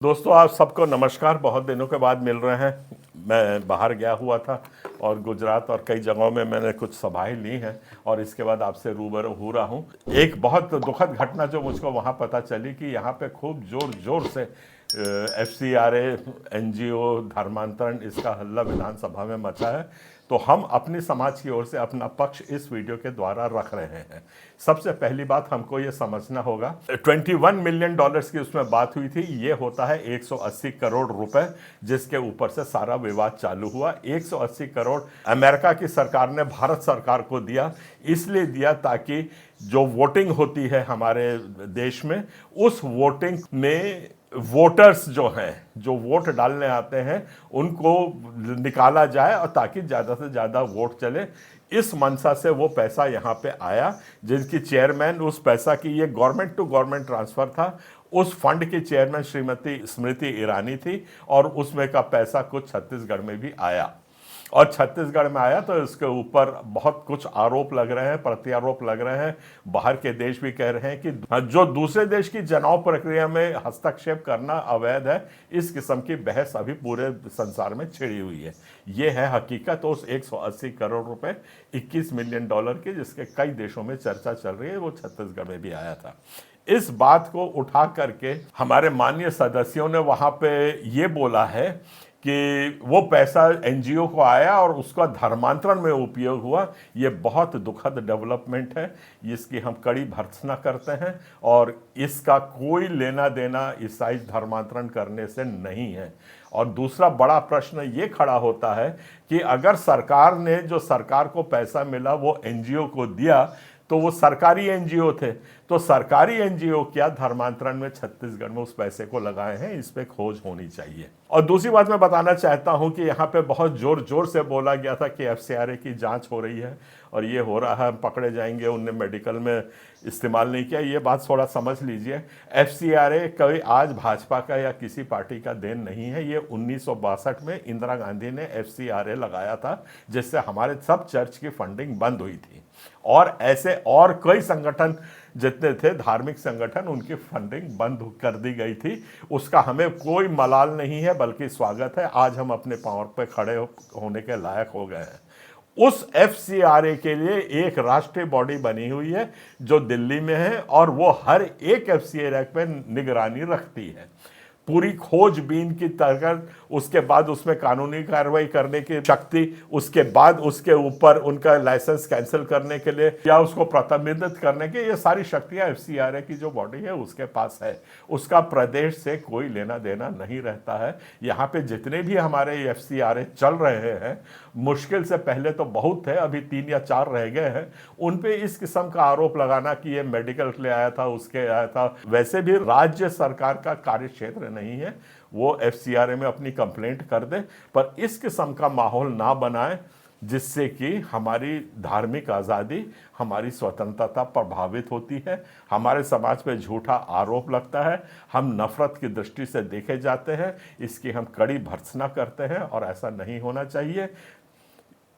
दोस्तों, आप सबको नमस्कार। बहुत दिनों के बाद मिल रहे हैं। मैं बाहर गया हुआ था और गुजरात और कई जगहों में मैंने कुछ सभाएं ली हैं और इसके बाद आपसे रूबरू हो रहा हूं। एक बहुत दुखद घटना जो मुझको वहां पता चली कि यहाँ पे खूब जोर जोर से FCRA, NGO, धर्मांतरण, इसका हल्ला विधानसभा में मचा है। तो हम अपनी समाज की ओर से अपना पक्ष इस वीडियो के द्वारा रख रहे हैं। सबसे पहली बात हमको ये समझना होगा, 21 मिलियन डॉलर्स की उसमें बात हुई थी। ये होता है 180 करोड़ रुपए, जिसके ऊपर से सारा विवाद चालू हुआ। 180 करोड़ अमेरिका की सरकार ने भारत सरकार को दिया, इसलिए दिया ताकि जो वोटिंग होती है हमारे देश में, उस वोटिंग में वोटर्स जो हैं, जो वोट डालने आते हैं, उनको निकाला जाए और ताकि ज़्यादा से ज़्यादा वोट चले। इस मंशा से वो पैसा यहाँ पे आया, जिनकी चेयरमैन, उस पैसा की, ये गवर्नमेंट टू गवर्नमेंट ट्रांसफ़र था। उस फंड की चेयरमैन श्रीमती स्मृति ईरानी थी और उसमें का पैसा कुछ छत्तीसगढ़ में भी आया। और छत्तीसगढ़ में आया तो इसके ऊपर बहुत कुछ आरोप लग रहे हैं, प्रत्यारोप लग रहे हैं। बाहर के देश भी कह रहे हैं कि जो दूसरे देश की चुनाव प्रक्रिया में हस्तक्षेप करना अवैध है। इस किस्म की बहस अभी पूरे संसार में छिड़ी हुई है। ये है हकीकत। उस 180 करोड़ रुपए 21 मिलियन डॉलर की, जिसके कई देशों में चर्चा चल रही है, वो छत्तीसगढ़ में भी आया था। इस बात को उठा करके हमारे माननीय सदस्यों ने वहां पे ये बोला है कि वो पैसा NGO को आया और उसका धर्मांतरण में उपयोग हुआ। ये बहुत दुखद डेवलपमेंट है, इसकी हम कड़ी भर्त्सना करते हैं और इसका कोई लेना देना ईसाई धर्मांतरण करने से नहीं है। और दूसरा बड़ा प्रश्न ये खड़ा होता है कि अगर सरकार ने, जो सरकार को पैसा मिला, वो NGO को दिया, तो वो सरकारी NGO थे, तो सरकारी NGO क्या धर्मांतरण में छत्तीसगढ़ में उस पैसे को लगाए हैं, इस पे खोज होनी चाहिए। और दूसरी बात मैं बताना चाहता हूं कि यहाँ पे बहुत जोर जोर से बोला गया था कि FCRA की जांच हो रही है और ये हो रहा है, पकड़े जाएंगे, उनने मेडिकल में इस्तेमाल नहीं किया। ये बात थोड़ा समझ लीजिए। FCRA कोई आज भाजपा का या किसी पार्टी का देन नहीं है। ये 1962 में इंदिरा गांधी ने FCRA लगाया था, जिससे हमारे सब चर्च की फंडिंग बंद हुई थी। और ऐसे और कई संगठन जितने थे, धार्मिक संगठन, उनकी फंडिंग बंद कर दी गई थी। उसका हमें कोई मलाल नहीं है, बल्कि स्वागत है। आज हम अपने पांव पे खड़े होने के लायक हो गए हैं। उस FCRA के लिए एक राष्ट्रीय बॉडी बनी हुई है जो दिल्ली में है और वो हर एक FCRA पे निगरानी रखती है। पूरी खोजबीन की तरह, उसके बाद उसमें कानूनी कार्रवाई करने की शक्ति, उसके बाद उसके ऊपर उनका लाइसेंस कैंसिल करने के लिए या उसको प्रतिबंधित करने के, ये सारी शक्तियां FCRA की जो बॉडी है उसके पास है। उसका प्रदेश से कोई लेना देना नहीं रहता है। यहाँ पे जितने भी हमारे FCRA चल रहे हैं, मुश्किल से पहले तो बहुत थे, अभी 3 या 4 रह गए हैं, उन पे इस किस्म का आरोप लगाना कि ये मेडिकल के लिए आया था, उसके आया था। वैसे भी राज्य सरकार का कार्य क्षेत्र नहीं है, वो FCRA में अपनी कंप्लेंट कर दे, पर इस किस्म का माहौल ना बनाए जिससे कि हमारी धार्मिक आज़ादी, हमारी स्वतंत्रता प्रभावित होती है। हमारे समाज पे झूठा आरोप लगता है, हम नफरत की दृष्टि से देखे जाते हैं। इसकी हम कड़ी भर्त्सना करते हैं और ऐसा नहीं होना चाहिए।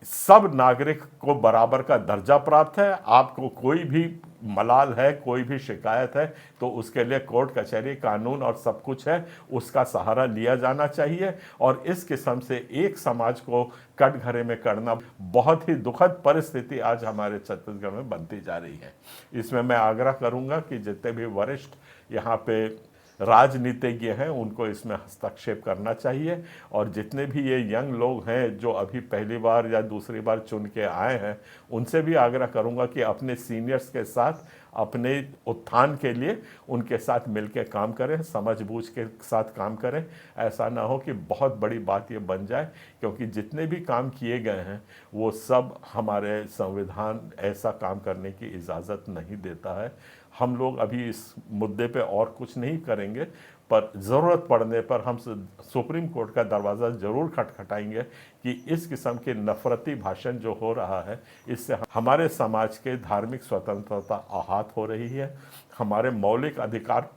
सब नागरिक को बराबर का दर्जा प्राप्त है। आपको कोई भी मलाल है, कोई भी शिकायत है, तो उसके लिए कोर्ट कचहरी, कानून और सब कुछ है, उसका सहारा लिया जाना चाहिए। और इस किस्म से एक समाज को कटघरे में करना बहुत ही दुखद परिस्थिति आज हमारे छत्तीसगढ़ में बनती जा रही है। इसमें मैं आग्रह करूंगा कि जितने भी वरिष्ठ यहाँ पे राजनीतिज्ञ हैं, उनको इसमें हस्तक्षेप करना चाहिए। और जितने भी ये यंग लोग हैं जो अभी पहली बार या दूसरी बार चुन के आए हैं, उनसे भी आग्रह करूंगा कि अपने सीनियर्स के साथ, अपने उत्थान के लिए उनके साथ मिलकर काम करें, समझबूझ के साथ काम करें। ऐसा ना हो कि बहुत बड़ी बात ये बन जाए, क्योंकि जितने भी काम किए गए हैं वो सब हमारे संविधान ऐसा काम करने की इजाज़त नहीं देता है। हम लोग अभी इस मुद्दे पे और कुछ नहीं करेंगे, पर ज़रूरत पड़ने पर हम सुप्रीम कोर्ट का दरवाज़ा ज़रूर खटखटाएंगे कि इस किस्म के नफरती भाषण जो हो रहा है, इससे हमारे समाज के धार्मिक स्वतंत्रता आहत हो रही है। हमारे मौलिक अधिकार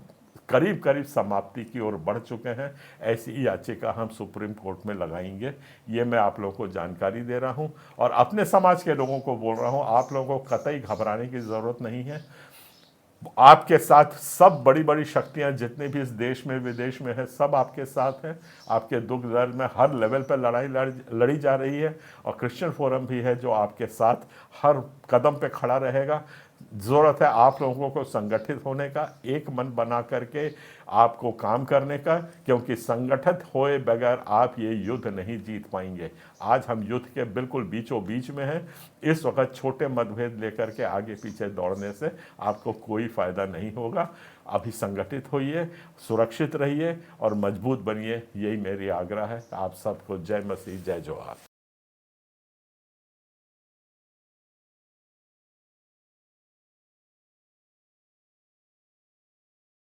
करीब करीब समाप्ति की ओर बढ़ चुके हैं। ऐसी याचिका हम सुप्रीम कोर्ट में लगाएंगे। ये मैं आप लोगों को जानकारी दे रहा हूँ और अपने समाज के लोगों को बोल रहा हूँ, आप लोगों को कतई घबराने की ज़रूरत नहीं है। आपके साथ सब बड़ी बड़ी शक्तियां जितनी भी इस देश में विदेश में है, सब आपके साथ हैं। आपके दुख दर्द में हर लेवल पर लड़ाई लड़ी जा रही है, और क्रिश्चियन फोरम भी है जो आपके साथ हर कदम पे खड़ा रहेगा। ज़रूरत है आप लोगों को संगठित होने का, एक मन बना करके आपको काम करने का, क्योंकि संगठित होए बगैर आप ये युद्ध नहीं जीत पाएंगे। आज हम युद्ध के बिल्कुल बीचों बीच में हैं। इस वक्त छोटे मतभेद लेकर के आगे पीछे दौड़ने से आपको कोई फ़ायदा नहीं होगा। अभी संगठित होइए, सुरक्षित रहिए और मजबूत बनिए, यही मेरी आग्रह है। आप सबको जय मसीह, जय जोहार।